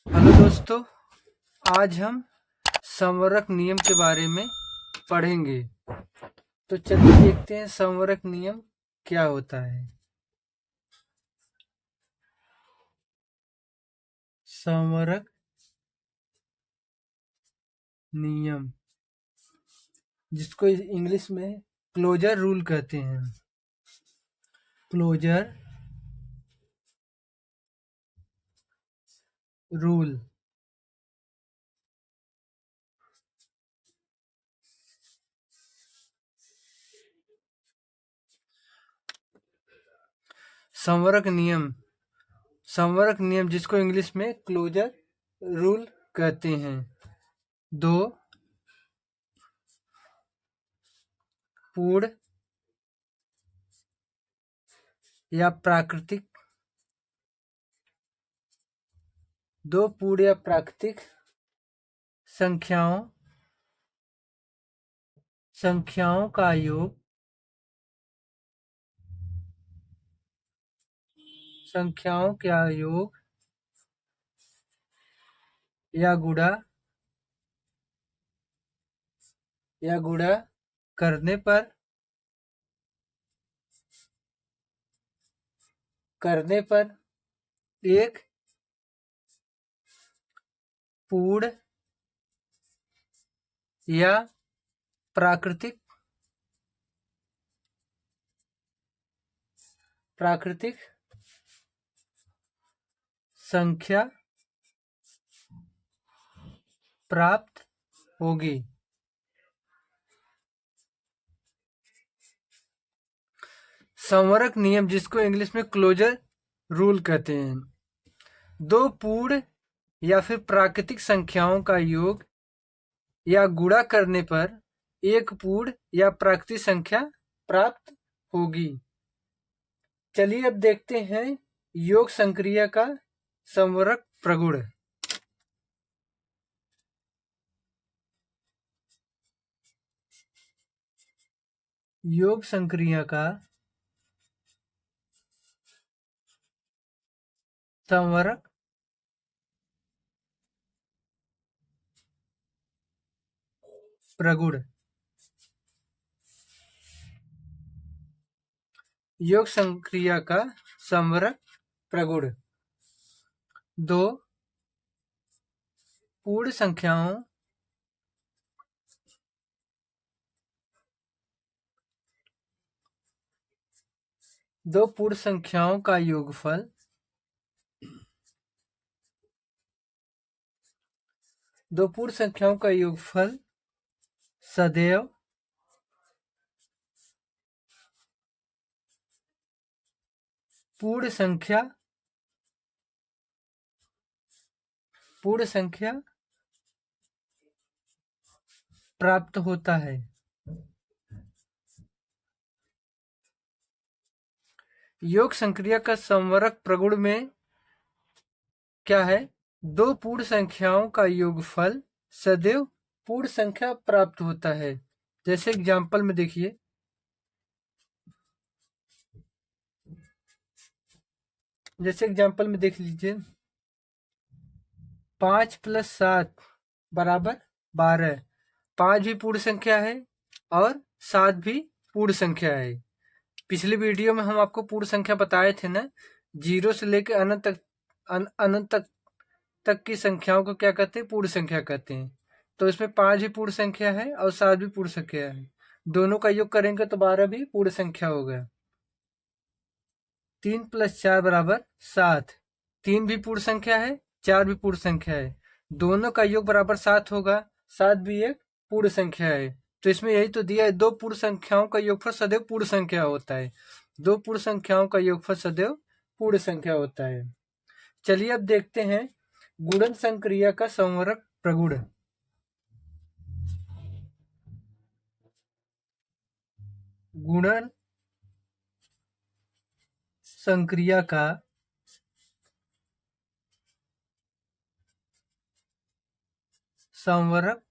Hello दोस्तों, आज हम संवरक नियम के बारे में पढ़ेंगे। तो चलिए देखते हैं संवरक नियम क्या होता है। संवरक नियम, जिसको इंग्लिश में क्लोजर रूल कहते हैं। Closure rule. संवरक नियम, संवरक नियम जिसको इंग्लिश में क्लोजर रूल कहते हैं। दो पूर्ण या प्राकृतिक दो पूर्ण या प्राकृतिक संख्याओं का योग या गुणा करने पर एक पूर्ण या प्राकृतिक संख्या प्राप्त होगी। संवरक नियम जिसको इंग्लिश में क्लोजर रूल कहते हैं। दो पूर्ण या फिर प्राकृतिक संख्याओं का योग या गुणा करने पर एक पूर्ण या प्राकृतिक संख्या प्राप्त होगी। चलिए अब देखते हैं योग संक्रिया का संवरक प्रगुण। योग संक्रिया का संवरक प्रगुण। योग संक्रिया का संवरक प्रगुण दो पूर्ण संख्याओं का योगफल सदैव पूर्ण संख्या प्राप्त होता है। योग संक्रिया का संवरक प्रगुण में क्या है? दो पूर्ण संख्याओं का योगफल सदैव पूर्ण संख्या प्राप्त होता है। जैसे एग्जाम्पल में देखिए, देख लीजिए, 5 + 7 = 12। 5 भी पूर्ण संख्या है और 7 भी पूर्ण संख्या है। पिछले वीडियो में हम आपको पूर्ण संख्या बताए थे ना, 0 से लेकर अनंत तक की संख्याओं को क्या कहते हैं? पूर्ण संख्या कहते हैं। तो इसमें 5 भी पूर्ण संख्या है और 7 भी पूर्ण संख्या है। दोनों का योग करेंगे तो 12 भी पूर्ण संख्या हो गया। 3 + 4 = 7। 3 भी पूर्ण संख्या है, 4 भी पूर्ण संख्या है। दोनों का योग बराबर 7 होगा। 7 भी एक पूर्ण संख्या है। तो इसमें यही तो दिया है, दो पूर्ण संख्याओं का योगफल सदैव पूर्ण संख्या होता है। दो पूर्ण संख्याओं का योगफल सदैव पूर्ण संख्या होता है। चलिए अब देखते हैं गुणन संक्रिया का संवरक प्रगुण। गुणन संक्रिया का संवरक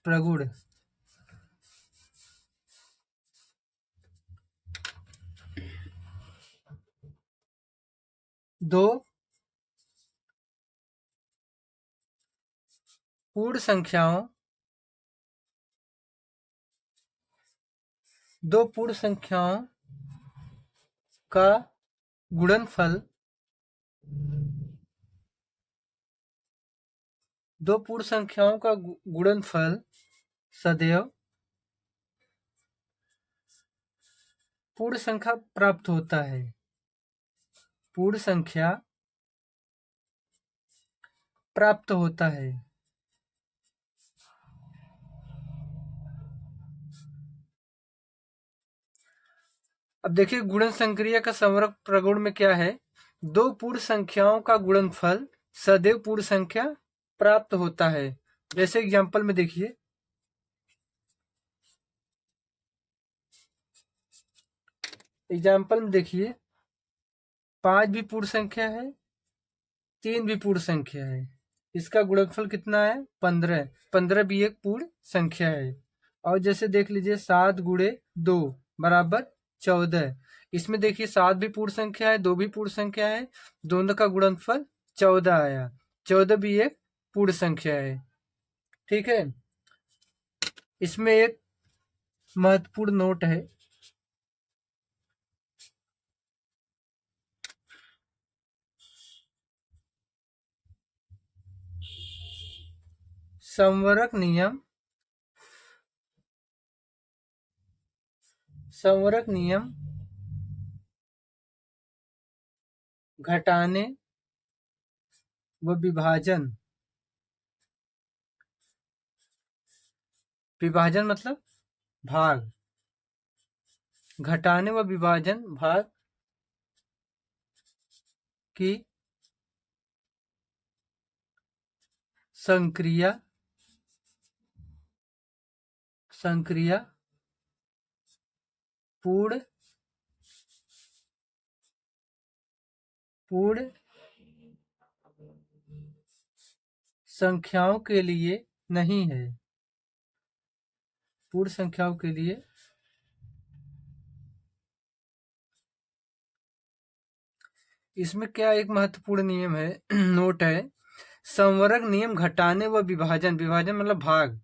प्रगुण दो पूर्ण संख्याओं दो पूर्ण संख्याओं का गुणनफल दो पूर्ण संख्याओं का गुणनफल सदैव पूर्ण संख्या प्राप्त होता है। पूर्ण संख्या प्राप्त होता है। अब देखिए गुणन संक्रिया का संवरक प्रगुण में क्या है। दो पूर्ण संख्याओं का गुणनफल सदैव पूर्ण संख्या प्राप्त होता है। जैसे एग्जांपल में देखिए, एग्जाम्पल में देखिए 5 भी पूर्ण संख्या है, 3 भी पूर्ण संख्या है। इसका गुणनफल कितना है? 15। 15 भी एक पूर्ण संख्या है। और जैसे देख लीजिए 7 गुणे 2 बराबर 14। इसमें देखिए 7 भी पूर्ण संख्या है, 2 भी पूर्ण संख्या है, दोनों का गुणनफल 14 आया। 14 भी एक पूर्ण संख्या है। ठीक है। इसमें एक महत्वपूर्ण नोट है। संवरक नियम घटाने व विभाजन मतलब भाग, घटाने व विभाजन भाग की संक्रिया पूर्ण संख्याओं के लिए नहीं है। पूर्ण संख्याओं के लिए इसमें क्या एक महत्वपूर्ण नियम है नोट है। संवरक नियम घटाने व विभाजन मतलब भाग,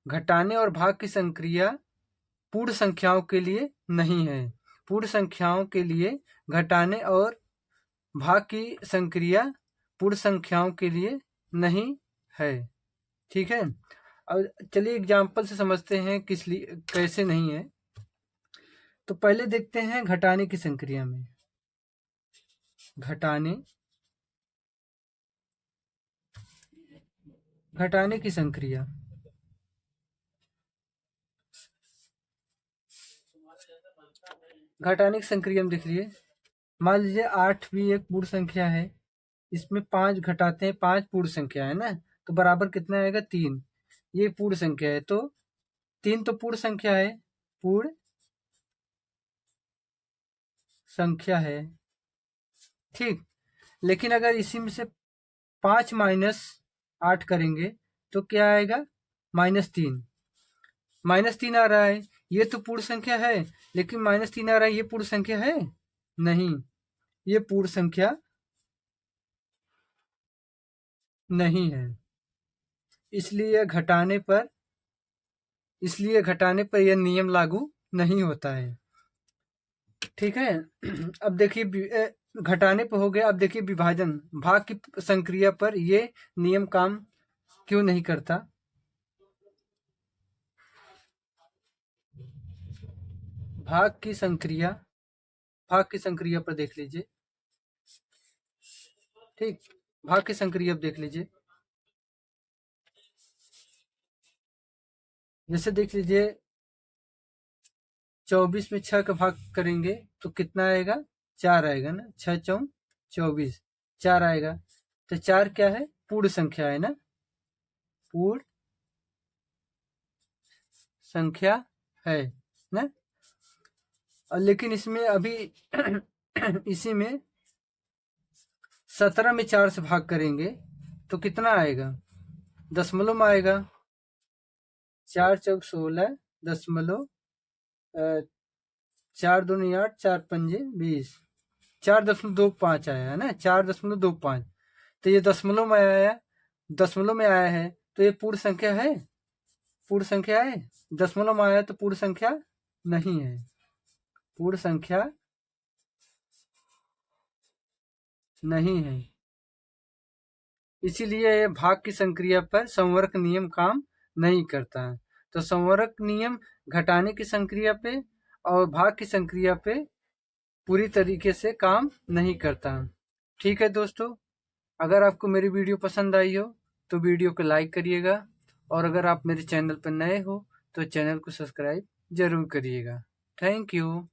घटाने और भाग की संक्रिया पूर्ण संख्याओं के लिए नहीं है। पूर्ण संख्याओं के लिए घटाने और भाग की संक्रिया पूर्ण संख्याओं के लिए नहीं है। ठीक है। अब चलिए एग्जाम्पल से समझते हैं किस लिए कैसे नहीं है। तो पहले देखते हैं घटाने की संक्रिया में। घटाने की संक्रिया में देख लिए, मान लीजिए 8 भी एक पूर्ण संख्या है, इसमें 5 घटाते हैं, 5 पूर्ण संख्या है ना, तो बराबर कितना आएगा? 3। ये पूर्ण संख्या है, तो 3 तो पूर्ण संख्या है, ठीक। लेकिन अगर इसी में से 5 माइनस 8 करेंगे तो क्या आएगा? -3। -3 आ रहा है, ये तो पूर्ण संख्या है, लेकिन -3 आ रहा है, ये पूर्ण संख्या है? नहीं, ये पूर्ण संख्या नहीं है। इसलिए घटाने पर यह नियम लागू नहीं होता है। ठीक है। अब देखिए घटाने पर हो गया। अब देखिए विभाजन भाग की संक्रिया पर ये नियम काम क्यों नहीं करता। भाग की संक्रिया पर देख लीजिए। ठीक, भाग की संक्रिया अब देख लीजिए। जैसे देख लीजिए 24 में 6 का भाग करेंगे तो कितना आएगा? 4 आएगा ना। 6 चौं 24, 4 आएगा। तो 4 क्या है? पूर्ण संख्या है ना, पूर्ण संख्या है ना। और लेकिन इसमें अभी इसी में 17 में 4 से भाग करेंगे तो कितना आएगा? दशमलव में आएगा। 4 चौक 16 दशमलव 4 दूनी 8, 4 पंजे 20, 4.25 आया है ना, 4.25। तो ये दशमलव में आया है, तो ये पूर्ण संख्या है? पूर्ण संख्या है? दशमलव आया तो पूर्ण संख्या नहीं है, पूर्ण संख्या नहीं है। इसीलिए ये भाग की संक्रिया पर संवर्क नियम काम नहीं करता है। तो संवर्क नियम घटाने की संक्रिया पे और भाग की संक्रिया पे पूरी तरीके से काम नहीं करता। ठीक है दोस्तों, अगर आपको मेरी वीडियो पसंद आई हो तो वीडियो को लाइक करिएगा, और अगर आप मेरे चैनल पर नए हो तो चैनल को सब्सक्राइब जरूर करिएगा। Thank you.